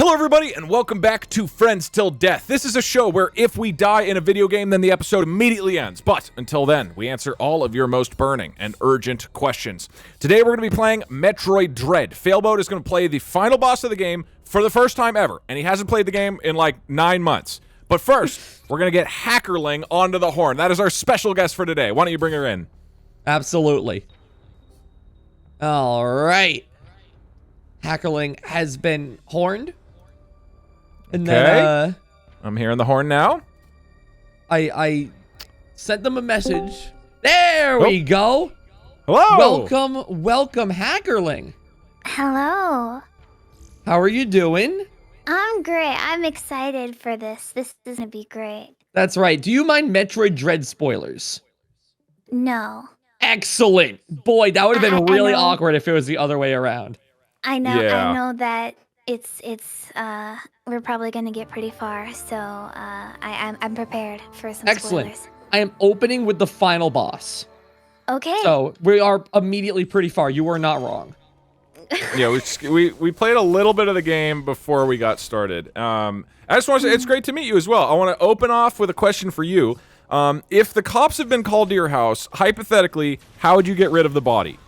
Hello everybody and welcome back to Friends Till Death. This is a show where if we die in a video game, then the episode immediately ends. But until then, we answer all of your most burning and urgent questions. Today we're going to be playing Metroid Dread. Failboat is going to play the final boss of the game for the first time ever, and he hasn't played the game in like 9 months. But first, we're going to get Hackerling onto the horn. That is our special guest for today. Why don't you bring her in? Absolutely. All right. Hackerling has been horned. And then I'm hearing the horn now. I sent them a message. There we go. Hello. Welcome, Hackerling. Hello. How are you doing? I'm great. I'm excited for this. This is gonna be great. That's right. Do you mind Metroid Dread spoilers? No. Excellent. Boy, that would have been I really know. awkward if it was the other way around. I know. Yeah. I know that it's we're probably gonna get pretty far. So I'm prepared for some Excellent. spoilers. I am opening with the final boss. Okay. So we are immediately pretty far. You were not wrong. Yeah, we played a little bit of the game before we got started. I just want to say it's great to meet you as well. I want to open off with a question for you. If the cops have been called to your house, hypothetically, how would you get rid of the body?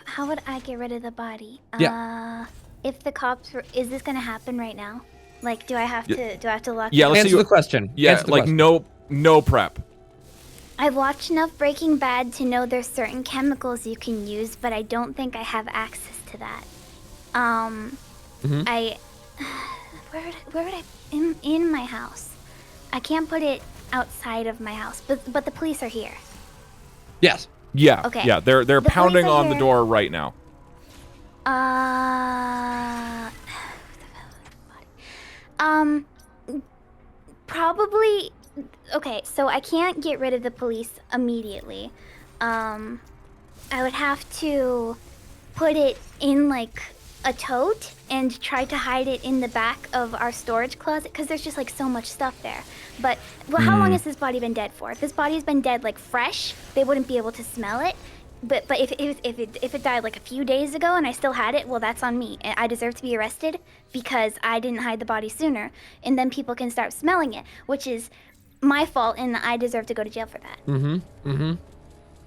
How would I get rid of the body? Yeah. If the cops were, is this gonna happen right now? Like, do I have to lock? Yeah, let's Answer see. the question. Yeah, Answer the like question. no prep. I've watched enough Breaking Bad to know there's certain chemicals you can use, but I don't think I have access to that. I where would I in my house? I can't put it outside of my house, but the police are here. Yes. Yeah. Okay. Yeah, they're The pounding police are on the here. door right now. Probably. Okay, so I can't get rid of the police immediately. I would have to put it in like a tote and try to hide it in the back of our storage closet because there's just like so much stuff there. But well, how long has this body been dead for? If this body has been dead like fresh, they wouldn't be able to smell it. But if it died like a few days ago and I still had it, well, that's on me. And I deserve to be arrested because I didn't hide the body sooner. And then people can start smelling it, which is my fault, and I deserve to go to jail for that.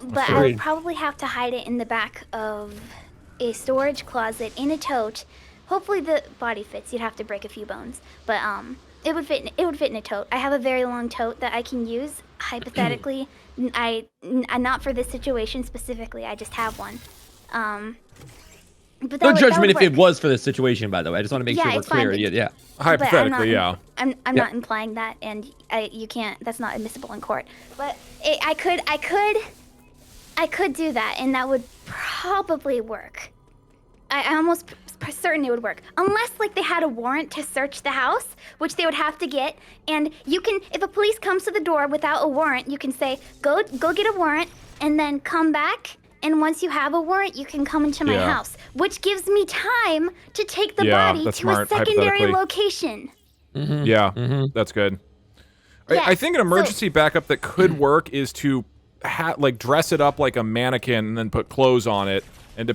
But I would Agreed. probably have to hide it in the back of a storage closet in a tote. Hopefully the body fits. You'd have to break a few bones, but it would fit. It would fit in a tote. I have a very long tote that I can use. Hypothetically, I not for this situation specifically. I just have one. But No that judgment would if it work. was for this situation, by the way. I just want to make Yeah, sure we're it's fine, clear. but- Yeah. But I'm Hypothetically, not, yeah. I'm Yeah. not implying that, and you can't. That's not admissible in court. But I could do that, and that would probably work. I'm almost certain it would work, unless like they had a warrant to search the house, which they would have to get. And you can, if a police comes to the door without a warrant, you can say, go get a warrant, and then come back. And once you have a warrant, you can come into my Yeah. house, which gives me time to take the Yeah, body that's to smart, a secondary hypothetically. location. Yeah, that's good. Yeah, I think an so- emergency backup that could work is to like dress it up like a mannequin and then put clothes on it and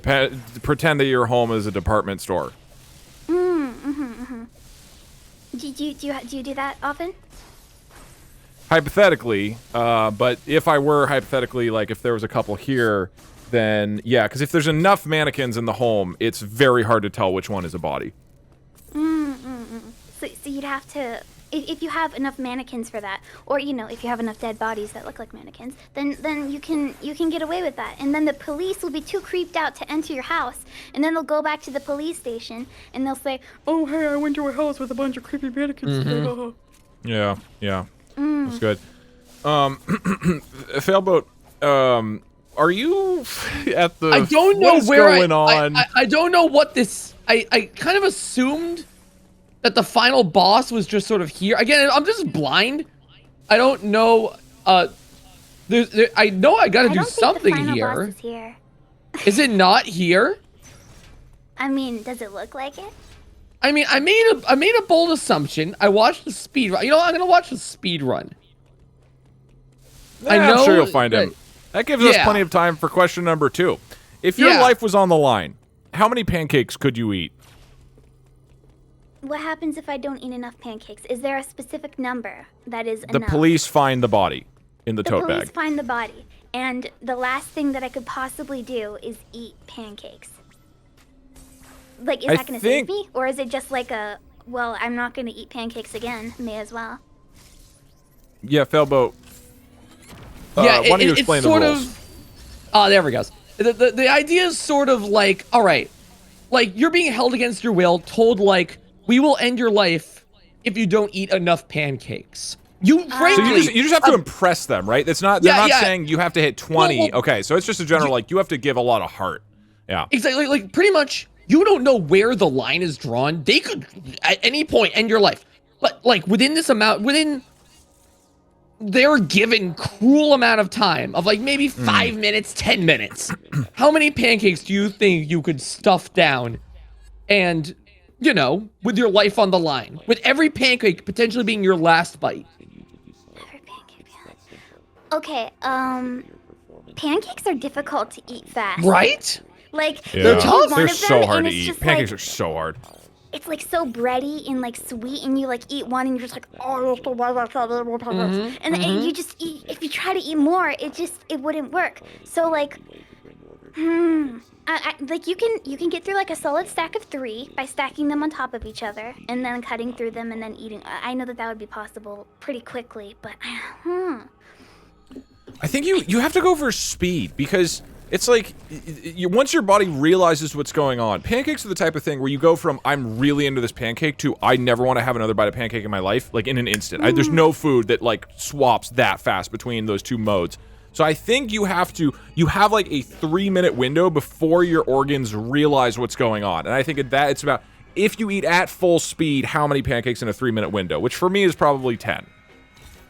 pretend that your home is a department store. Do you do that often? Hypothetically, but if I were hypothetically, like if there was a couple here, then yeah, because if there's enough mannequins in the home, it's very hard to tell which one is a body. So you'd have to, if you have enough mannequins for that, or if you have enough dead bodies that look like mannequins, then you can get away with that. And then the police will be too creeped out to enter your house, and then they'll go back to the police station and they'll say, "Oh hey, I went to a house with a bunch of creepy mannequins today." Yeah, that's good. Failboat, are you at the? I don't know what is where going on? I don't know what this. I kind of assumed that the final boss was just sort of here. Again, I'm just blind. I don't know. I know I got to I do don't something think the final here. boss is here. Is it not here? I mean, does it look like it? I mean, I made a bold assumption. I watched the speed run. You know, I'm gonna watch the speed run. I I'm know sure you'll find him. that- That gives us Yeah. plenty of time for question number 2. If your Yeah. life was on the line, how many pancakes could you eat? what happens if I don't eat enough pancakes? Is there a specific number that is The enough? police find the body in the The tote police bag. find the body, and the last thing that I could possibly do is eat pancakes. Like, is I that gonna think- save me, or is it just like a, well, I'm not gonna eat pancakes again, may as well? Yeah, Felbo. Yeah, why don't you it's explain the sort rules? of. Oh, there we go. The idea is sort of like, all right, like you're being held against your will, told like we will end your life if you don't eat enough pancakes. You So frankly, you just have to impress them, right? It's not. They're Yeah, not yeah. saying you have to hit 20. Well, okay, so it's just a general like you have to give a lot of heart. Yeah. exactly, like pretty much, you don't know where the line is drawn. They could at any point end your life, but like within this amount, within their given cruel amount of time of like maybe 5 minutes, 10 minutes, how many pancakes do you think you could stuff down, and you know, with your life on the line, with every pancake potentially being your last bite? Every pancake. Okay, pancakes are difficult to eat fast. Right? Like, Yeah. you eat tough. one They're of them, so hard and to it's eat. just Pancakes like, are so hard. it's like so bready and like sweet, and you like eat one and you're just like, oh, and then you just eat. If you try to eat more, it wouldn't work. So like, like you can get through like a solid stack of 3 by stacking them on top of each other and then cutting through them and then eating. I know that would be possible pretty quickly, but I think you have to go for speed because it's like once your body realizes what's going on. Pancakes are the type of thing where you go from I'm really into this pancake to I never want to have another bite of pancake in my life, like in an instant. There's no food that like swaps that fast between those two modes. So I think you have like a 3-minute window before your organs realize what's going on. And I think that it's about if you eat at full speed, how many pancakes in a 3-minute window, which for me is probably 10.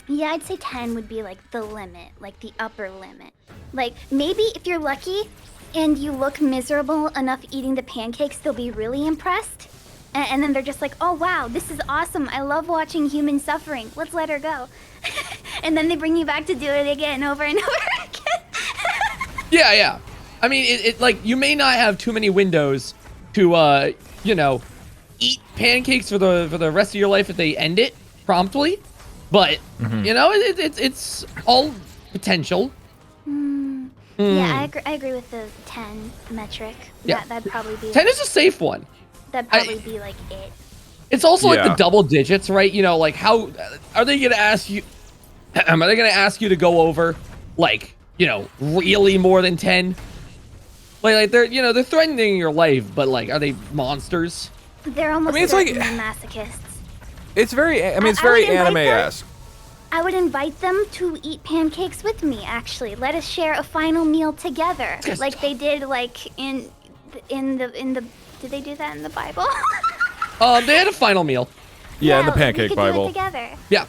yeah, I'd say 10 would be like the limit, like the upper limit. Like maybe if you're lucky and you look miserable enough eating the pancakes, they'll be really impressed. And then they're just like, oh wow, this is awesome. I love watching human suffering. Let's let her go. And then they bring you back to do it again over and over again. Yeah. I mean, it like you may not have too many windows to you know, eat pancakes for the rest of your life if they end it promptly, but you know, it's all potential. Yeah, I agree with the 10 metric. Yeah. That'd probably be 10 is a safe one. that'd probably be like it. It's also like Yeah. the double digits, right? You know, like how are they gonna ask you? Are they gonna ask you to go over, like, you know, really more than 10? Like they're, you know, they're threatening your life, but like, are they monsters? They're almost mean, it's like- certainly masochists. It's very it's I very would invite them. anime-esque. I would invite them to eat pancakes with me, actually. Let us share a final meal together. Like they did like in the did they do that in the Bible? They had a final meal. Yeah, in the we Pancake could Bible. do it together. Yeah.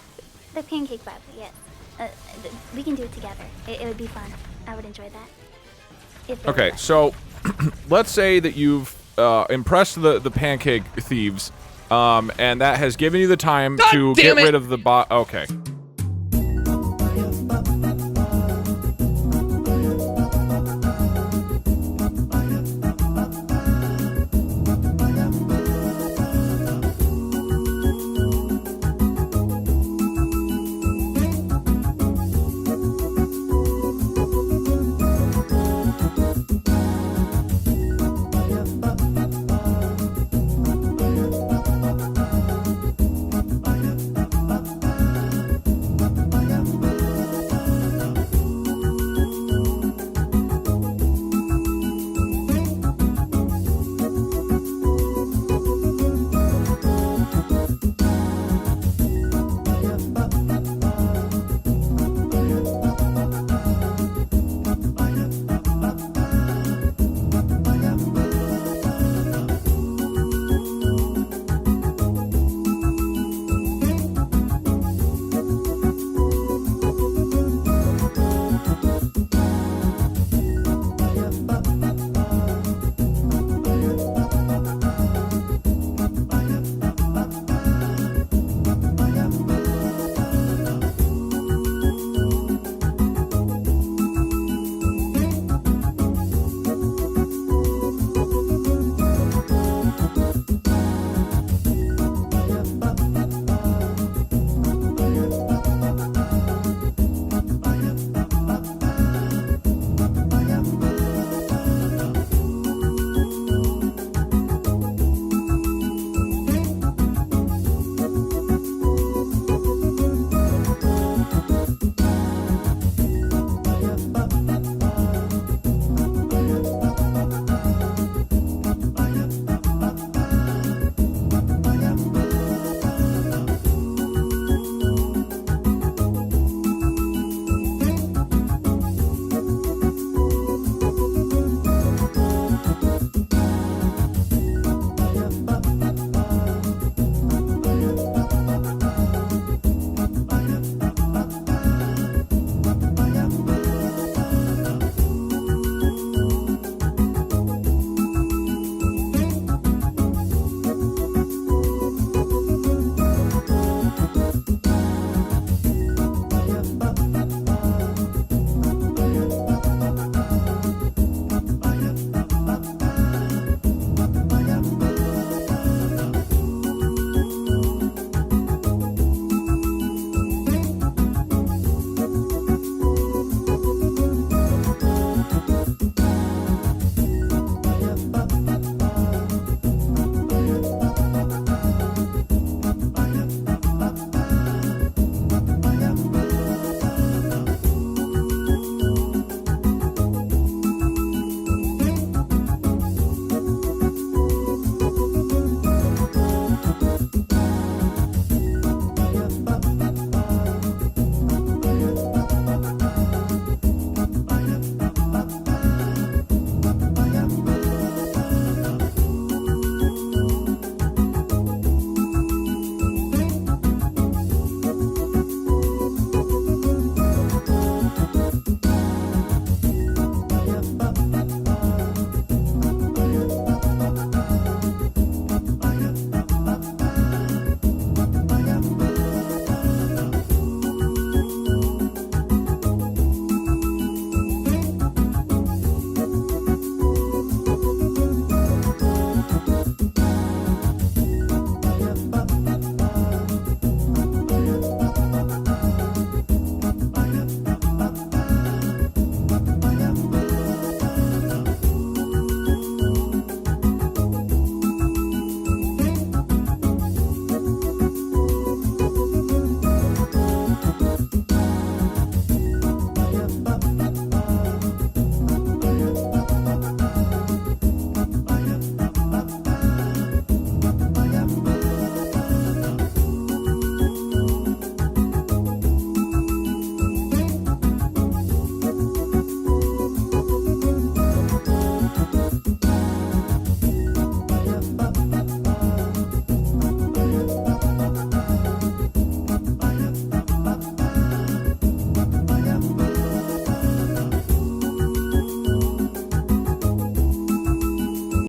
The Pancake Bible, yes. We can do it together. It would be fun. I would enjoy that. If they Okay, would. so let's say that you've impressed the pancake thieves, and that has given you the time God to damn get it. rid of the bot. Okay.